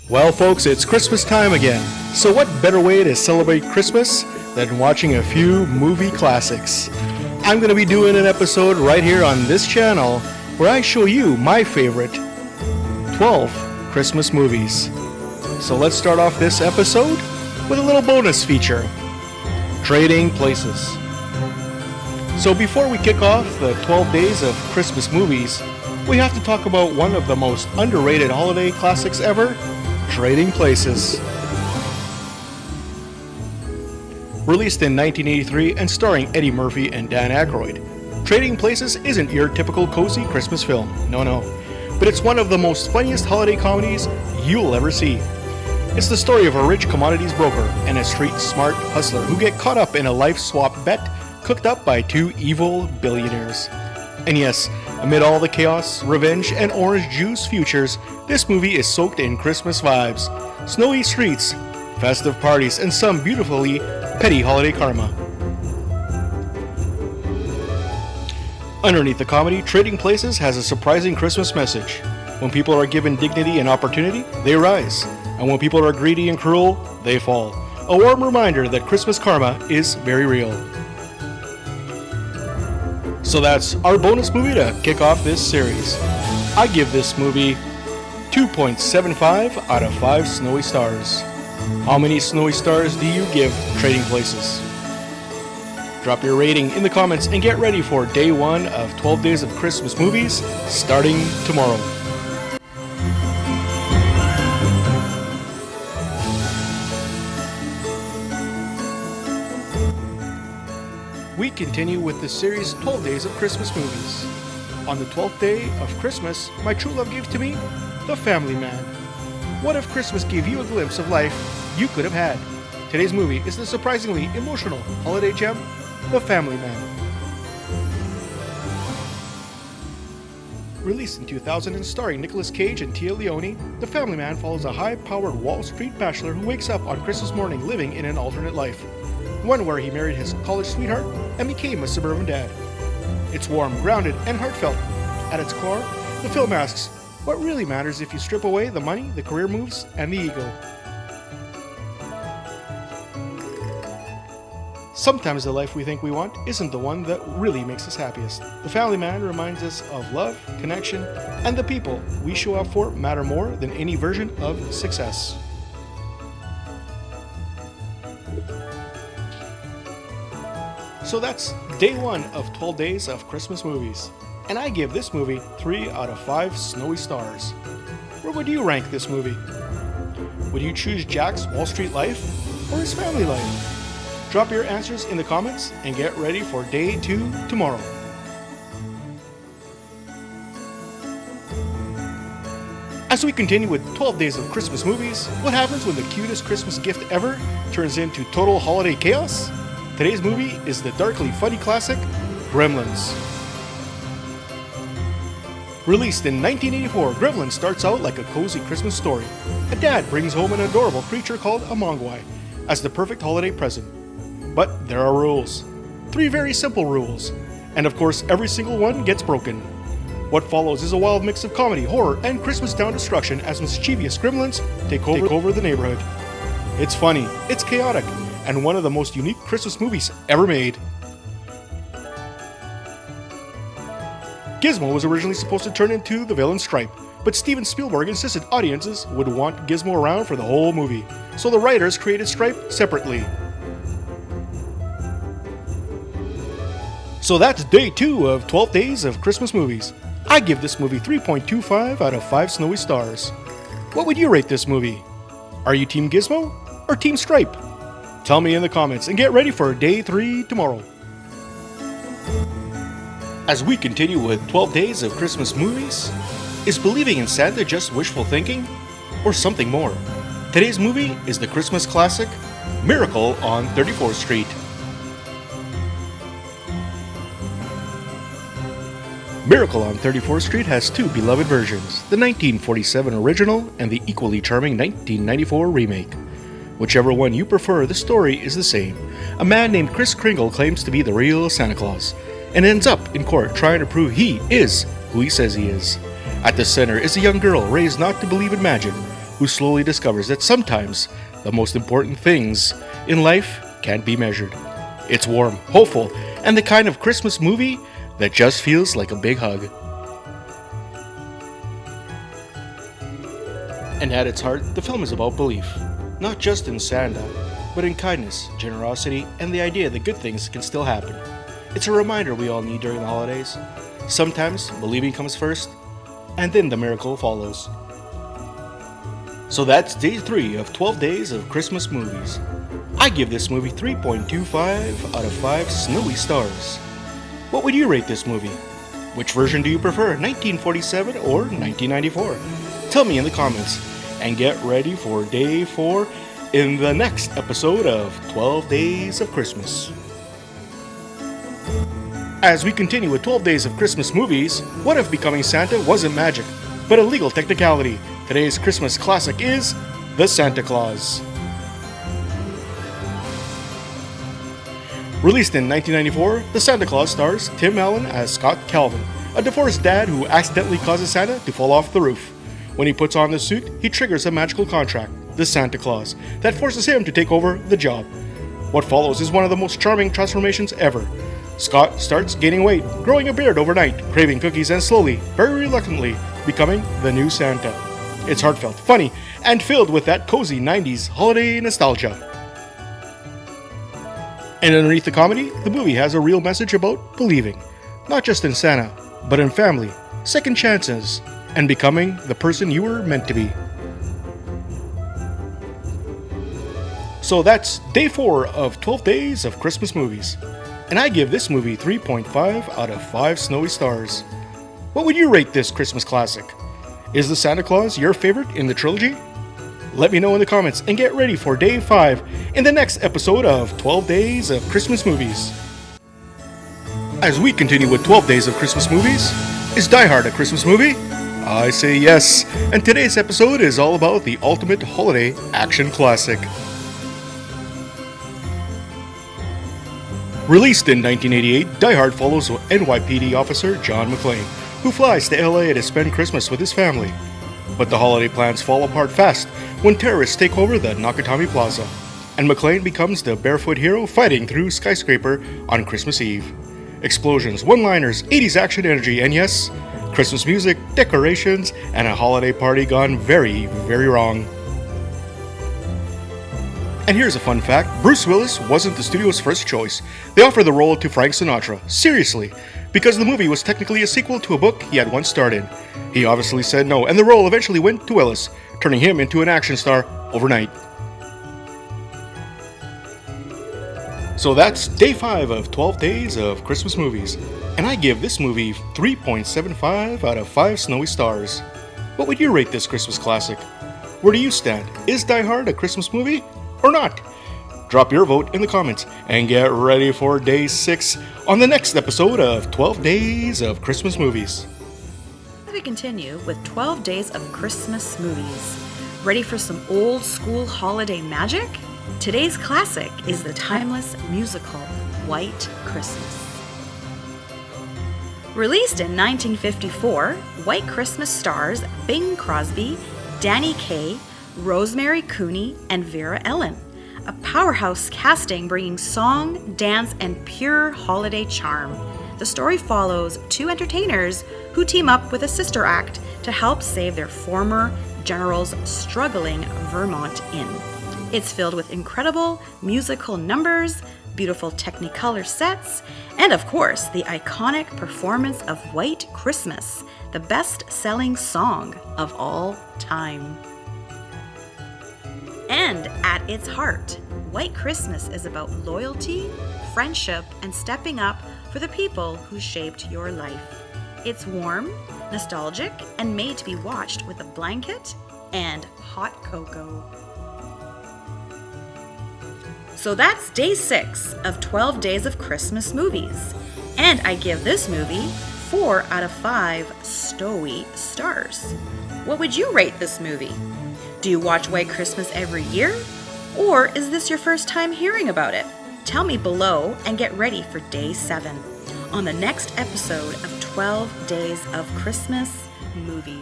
Well, folks, it's Christmas time again. So what better way to celebrate Christmas than watching a few movie classics? I'm going to be doing an episode right here on this channel where I show you my favorite 12 Christmas movies. So let's start off this episode with a little bonus feature, Trading Places. So before we kick off the 12 days of Christmas movies, we have to talk about one of the most underrated holiday classics ever, Trading Places. Released in 1983 and starring Eddie Murphy and Dan Aykroyd, Trading Places isn't your typical cozy Christmas film, no, but it's one of the most funniest holiday comedies you'll ever see. It's the story of a rich commodities broker and a street-smart hustler who get caught up in a life swap bet cooked up by two evil billionaires. And yes, amid all the chaos, revenge, and orange juice futures, this movie is soaked in Christmas vibes, snowy streets, festive parties, and some beautifully petty holiday karma. Underneath the comedy, Trading Places has a surprising Christmas message. When people are given dignity and opportunity, they rise. And when people are greedy and cruel, they fall. A warm reminder that Christmas karma is very real. So that's our bonus movie to kick off this series. I give this movie 2.75 out of 5 snowy stars. How many snowy stars do you give Trading Places? Drop your rating in the comments and get ready for day 1 of 12 days of Christmas movies starting tomorrow. We continue with the series 12 Days of Christmas Movies. On the 12th day of Christmas, my true love gave to me The Family Man. What if Christmas gave you a glimpse of life you could have had? Today's movie is the surprisingly emotional holiday gem, The Family Man. Released in 2000 and starring Nicolas Cage and Tia Leone, The Family Man follows a high-powered Wall Street bachelor who wakes up on Christmas morning living in an alternate life. One where he married his college sweetheart and became a suburban dad. It's warm, grounded, and heartfelt. At its core, the film asks, what really matters if you strip away the money, the career moves, and the ego? Sometimes the life we think we want isn't the one that really makes us happiest. The Family Man reminds us of love, connection, and the people we show up for matter more than any version of success. So that's day 1 of 12 days of Christmas movies. And I give this movie 3 out of 5 snowy stars. Where would you rank this movie? Would you choose Jack's Wall Street life or his family life? Drop your answers in the comments and get ready for day 2 tomorrow. As we continue with 12 days of Christmas movies, what happens when the cutest Christmas gift ever turns into total holiday chaos? Today's movie is the darkly funny classic, Gremlins. Released in 1984, Gremlins starts out like a cozy Christmas story. A dad brings home an adorable creature called a Mogwai as the perfect holiday present. But there are rules. 3 very simple rules. And of course, every single one gets broken. What follows is a wild mix of comedy, horror, and Christmas Town destruction as mischievous gremlins take over the neighborhood. It's funny, it's chaotic, and one of the most unique Christmas movies ever made. Gizmo was originally supposed to turn into the villain Stripe, but Steven Spielberg insisted audiences would want Gizmo around for the whole movie, so the writers created Stripe separately. So that's day 2 of 12 days of Christmas movies. I give this movie 3.25 out of 5 snowy stars. What would you rate this movie? Are you Team Gizmo or Team Stripe? Tell me in the comments and get ready for day 3 tomorrow. As we continue with 12 days of Christmas movies, is believing in Santa just wishful thinking or something more? Today's movie is the Christmas classic, Miracle on 34th Street. Miracle on 34th Street has 2 beloved versions, the 1947 original and the equally charming 1994 remake. Whichever one you prefer, the story is the same. A man named Kris Kringle claims to be the real Santa Claus, and ends up in court trying to prove he is who he says he is. At the center is a young girl raised not to believe in magic, who slowly discovers that sometimes the most important things in life can't be measured. It's warm, hopeful, and the kind of Christmas movie that just feels like a big hug. And at its heart, the film is about belief, not just in Santa, but in kindness, generosity, and the idea that good things can still happen. It's a reminder we all need during the holidays. Sometimes believing comes first, and then the miracle follows. So that's day 3 of 12 days of Christmas movies. I give this movie 3.25 out of 5 snowy stars. What would you rate this movie? Which version do you prefer, 1947 or 1994? Tell me in the comments, and get ready for day 4 in the next episode of 12 Days of Christmas. As we continue with 12 Days of Christmas movies, what if becoming Santa wasn't magic, but a legal technicality? Today's Christmas classic is The Santa Claus. Released in 1994, The Santa Claus stars Tim Allen as Scott Calvin, a divorced dad who accidentally causes Santa to fall off the roof. When he puts on the suit, he triggers a magical contract, the Santa Claus, that forces him to take over the job. What follows is one of the most charming transformations ever. Scott starts gaining weight, growing a beard overnight, craving cookies, and slowly, very reluctantly, becoming the new Santa. It's heartfelt, funny, and filled with that cozy 90s holiday nostalgia. And underneath the comedy, the movie has a real message about believing, not just in Santa, but in family, second chances, and becoming the person you were meant to be. So that's day 4 of 12 Days of Christmas movies. And I give this movie 3.5 out of 5 snowy stars. What would you rate this Christmas classic? Is the Santa Claus your favorite in the trilogy? Let me know in the comments and get ready for day 5 in the next episode of 12 Days of Christmas movies. As we continue with 12 Days of Christmas movies, is Die Hard a Christmas movie? I say yes, and today's episode is all about the ultimate holiday action classic. Released in 1988, Die Hard follows NYPD officer John McClane, who flies to LA to spend Christmas with his family. But the holiday plans fall apart fast when terrorists take over the Nakatomi Plaza, and McClane becomes the barefoot hero fighting through skyscraper on Christmas Eve. Explosions, one-liners, 80s action energy, and yes, Christmas music, decorations, and a holiday party gone very, very wrong. And here's a fun fact, Bruce Willis wasn't the studio's first choice. They offered the role to Frank Sinatra, seriously, because the movie was technically a sequel to a book he had once starred in. He obviously said no, and the role eventually went to Willis, turning him into an action star overnight. So that's day 5 of 12 Days of Christmas movies, and I give this movie 3.75 out of 5 snowy stars. What would you rate this Christmas classic? Where do you stand? Is Die Hard a Christmas movie or not? Drop your vote in the comments and get ready for day 6 on the next episode of 12 Days of Christmas movies. As we continue with 12 Days of Christmas movies, ready for some old school holiday magic? Today's classic is the timeless musical White Christmas. Released in 1954, White Christmas stars Bing Crosby, Danny Kaye, Rosemary Clooney, and Vera Ellen. A powerhouse casting bringing song, dance, and pure holiday charm. The story follows 2 entertainers who team up with a sister act to help save their former general's struggling Vermont inn. It's filled with incredible musical numbers, beautiful Technicolor sets, and of course, the iconic performance of White Christmas, the best-selling song of all time. And at its heart, White Christmas is about loyalty, friendship, and stepping up for the people who shaped your life. It's warm, nostalgic, and made to be watched with a blanket and hot cocoa. So that's day 6 of 12 Days of Christmas movies. And I give this movie 4 out of 5 stowy stars. What would you rate this movie? Do you watch White Christmas every year? Or is this your first time hearing about it? Tell me below and get ready for day 7 on the next episode of 12 Days of Christmas movies.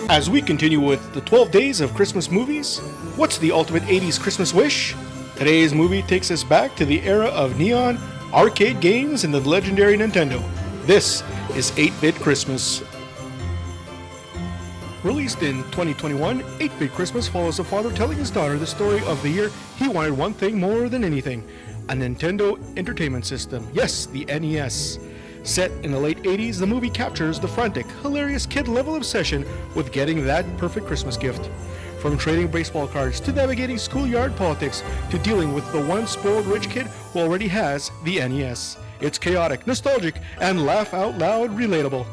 As we continue with the 12 days of Christmas movies, what's the ultimate 80s Christmas wish? Today's movie takes us back to the era of neon, arcade games, and the legendary Nintendo. This is 8-Bit Christmas. Released in 2021, 8-Bit Christmas follows a father telling his daughter the story of the year he wanted one thing more than anything: a Nintendo Entertainment System. Yes, the NES. Set in the late 80s, the movie captures the frantic, hilarious kid-level obsession with getting that perfect Christmas gift. From trading baseball cards to navigating schoolyard politics to dealing with the one spoiled rich kid who already has the NES. It's chaotic, nostalgic, and laugh-out-loud relatable.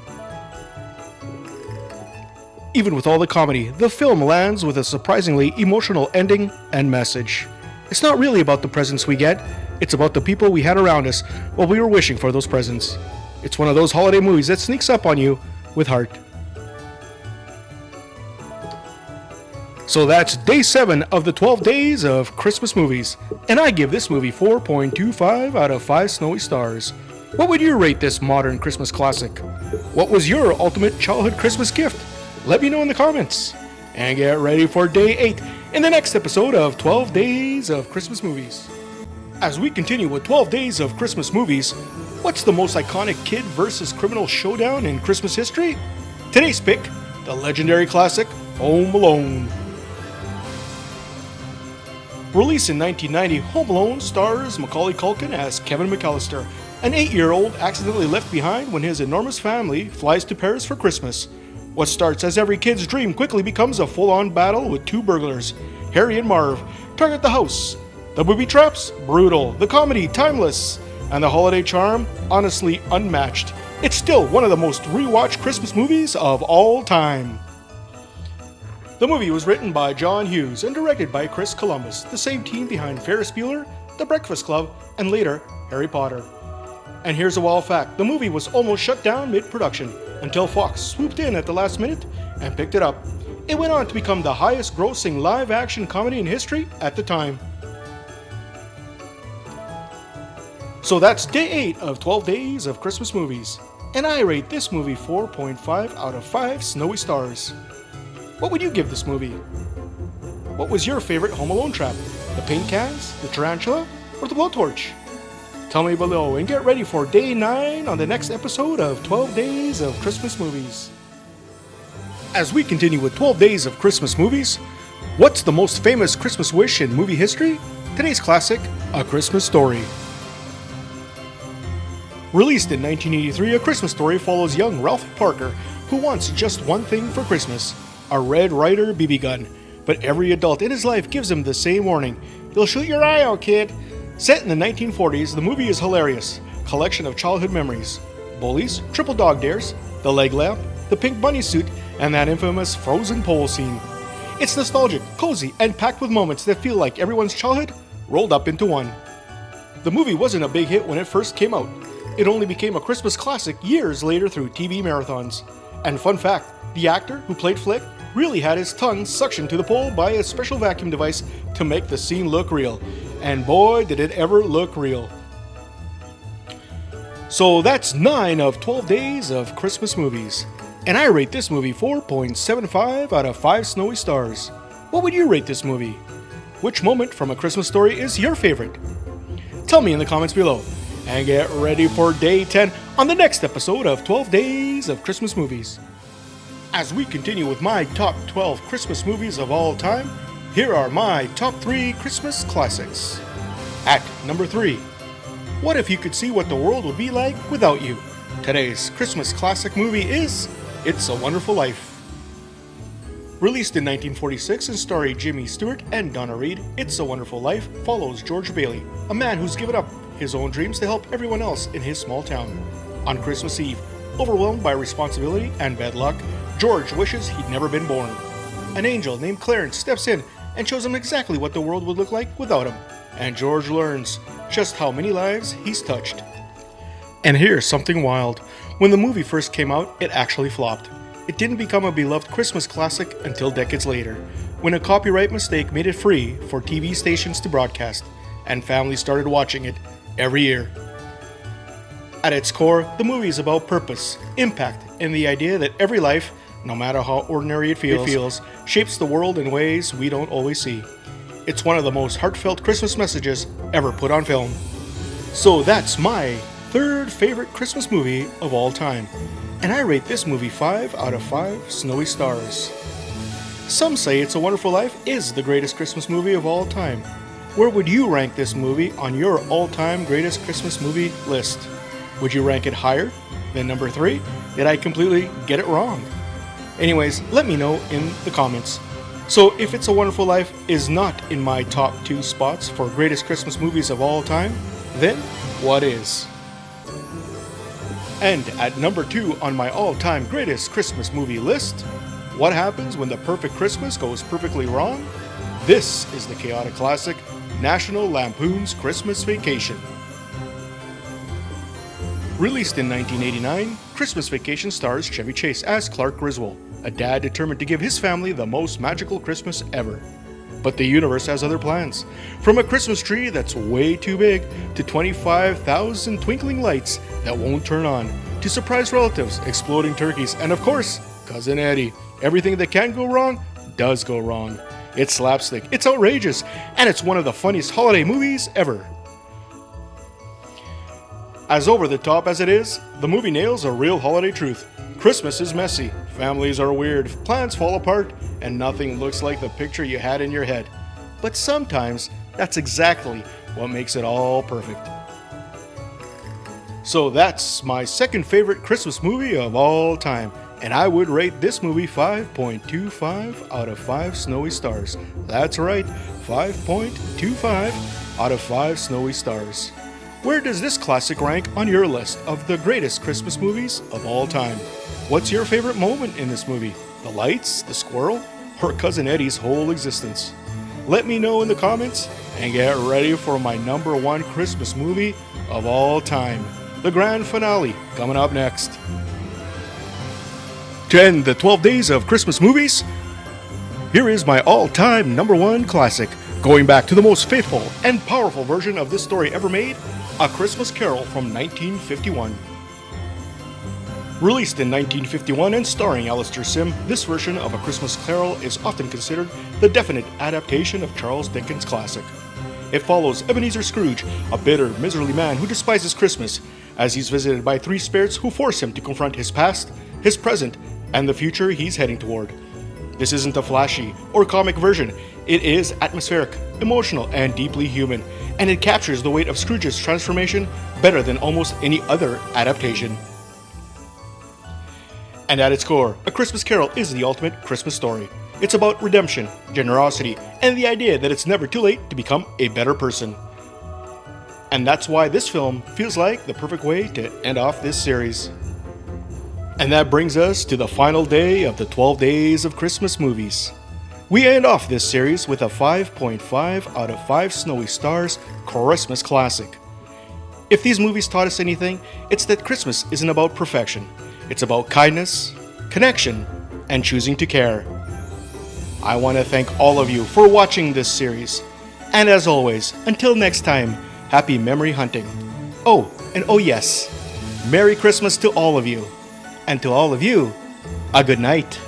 Even with all the comedy, the film lands with a surprisingly emotional ending and message. It's not really about the presents we get, it's about the people we had around us while we were wishing for those presents. It's one of those holiday movies that sneaks up on you with heart. So that's day 7 of the 12 days of Christmas movies, and I give this movie 4.25 out of 5 snowy stars. What would you rate this modern Christmas classic? What was your ultimate childhood Christmas gift? Let me know in the comments. And get ready for day 8 in the next episode of 12 Days of Christmas Movies. As we continue with 12 Days of Christmas Movies, what's the most iconic kid versus criminal showdown in Christmas history? Today's pick, the legendary classic Home Alone. Released in 1990, Home Alone stars Macaulay Culkin as Kevin McAllister, an 8-year-old accidentally left behind when his enormous family flies to Paris for Christmas. What starts as every kid's dream quickly becomes a full-on battle with 2 burglars, Harry and Marv, target the house. The booby traps? Brutal. The comedy? Timeless. And the holiday charm? Honestly unmatched. It's still one of the most rewatched Christmas movies of all time. The movie was written by John Hughes and directed by Chris Columbus, the same team behind Ferris Bueller, The Breakfast Club, and later, Harry Potter. And here's a wild fact: the movie was almost shut down mid-production until Fox swooped in at the last minute and picked it up. It went on to become the highest grossing live-action comedy in history at the time. So that's day 8 of 12 Days of Christmas Movies, and I rate this movie 4.5 out of 5 snowy stars. What would you give this movie? What was your favorite Home Alone trap? The paint cans, the tarantula, or the blowtorch? Tell me below, and get ready for day 9 on the next episode of 12 Days of Christmas Movies. As we continue with 12 Days of Christmas Movies, what's the most famous Christmas wish in movie history? Today's classic, A Christmas Story. Released in 1983, A Christmas Story follows young Ralphie Parker, who wants just one thing for Christmas: a Red Ryder BB gun. But every adult in his life gives him the same warning: "You'll shoot your eye out, kid." Set in the 1940s, the movie is hilarious. Collection of childhood memories: bullies, triple dog dares, the leg lamp, the pink bunny suit, and that infamous frozen pole scene. It's nostalgic, cozy, and packed with moments that feel like everyone's childhood rolled up into one. The movie wasn't a big hit when it first came out. It only became a Christmas classic years later through TV marathons. And fun fact, the actor who played Flick really had his tongue suctioned to the pole by a special vacuum device to make the scene look real. And boy, did it ever look real. So that's 9 of 12 Days of Christmas Movies. And I rate this movie 4.75 out of 5 snowy stars. What would you rate this movie? Which moment from A Christmas Story is your favorite? Tell me in the comments below. And get ready for day 10 on the next episode of 12 Days of Christmas Movies. As we continue with my top 12 Christmas movies of all time, here are my top 3 Christmas classics. At number 3, what if you could see what the world would be like without you? Today's Christmas classic movie is It's a Wonderful Life. Released in 1946 and starring Jimmy Stewart and Donna Reed, It's a Wonderful Life follows George Bailey, a man who's given up his own dreams to help everyone else in his small town. On Christmas Eve, overwhelmed by responsibility and bad luck, George wishes he'd never been born. An angel named Clarence steps in and shows him exactly what the world would look like without him, and George learns just how many lives he's touched. And here's something wild. When the movie first came out, it actually flopped. It didn't become a beloved Christmas classic until decades later, when a copyright mistake made it free for TV stations to broadcast, and families started watching it every year. At its core, the movie is about purpose, impact, and the idea that every life no matter how ordinary it feels, shapes the world in ways we don't always see. It's one of the most heartfelt Christmas messages ever put on film. So that's my third favorite Christmas movie of all time. And I rate this movie 5 out of 5 snowy stars. Some say It's a Wonderful Life is the greatest Christmas movie of all time. Where would you rank this movie on your all-time greatest Christmas movie list? Would you rank it higher than number 3? Did I completely get it wrong? Anyways, let me know in the comments. So if It's a Wonderful Life is not in my top 2 spots for greatest Christmas movies of all time, then what is? And at number 2 on my all-time greatest Christmas movie list, what happens when the perfect Christmas goes perfectly wrong? This is the chaotic classic, National Lampoon's Christmas Vacation. Released in 1989, Christmas Vacation stars Chevy Chase as Clark Griswold, a dad determined to give his family the most magical Christmas ever. But the universe has other plans. From a Christmas tree that's way too big, to 25,000 twinkling lights that won't turn on, to surprise relatives, exploding turkeys, and of course, Cousin Eddie. Everything that can go wrong, does go wrong. It's slapstick, it's outrageous, and it's one of the funniest holiday movies ever. As over the top as it is, the movie nails a real holiday truth. Christmas is messy, families are weird, plans fall apart, and nothing looks like the picture you had in your head. But sometimes, that's exactly what makes it all perfect. So that's my second favorite Christmas movie of all time, and I would rate this movie 5.25 out of 5 snowy stars. That's right, 5.25 out of 5 snowy stars. Where does this classic rank on your list of the greatest Christmas movies of all time? What's your favorite moment in this movie? The lights, the squirrel, or Cousin Eddie's whole existence? Let me know in the comments, and get ready for my number 1 Christmas movie of all time, the grand finale, coming up next. To end the 12 days of Christmas movies, here is my all-time number 1 classic, going back to the most faithful and powerful version of this story ever made, A Christmas Carol from 1951. Released in 1951 and starring Alistair Sim, this version of A Christmas Carol is often considered the definite adaptation of Charles Dickens' classic. It follows Ebenezer Scrooge, a bitter, miserly man who despises Christmas, as he's visited by 3 spirits who force him to confront his past, his present, and the future he's heading toward. This isn't a flashy or comic version. It is atmospheric, emotional, and deeply human, and it captures the weight of Scrooge's transformation better than almost any other adaptation. And at its core, A Christmas Carol is the ultimate Christmas story. It's about redemption, generosity, and the idea that it's never too late to become a better person. And that's why this film feels like the perfect way to end off this series. And that brings us to the final day of the 12 Days of Christmas movies. We end off this series with a 5.5 out of 5 snowy stars Christmas classic. If these movies taught us anything, it's that Christmas isn't about perfection. It's about kindness, connection, and choosing to care. I want to thank all of you for watching this series. And as always, until next time, happy memory hunting. Oh, and oh yes, Merry Christmas to all of you. And to all of you, a good night.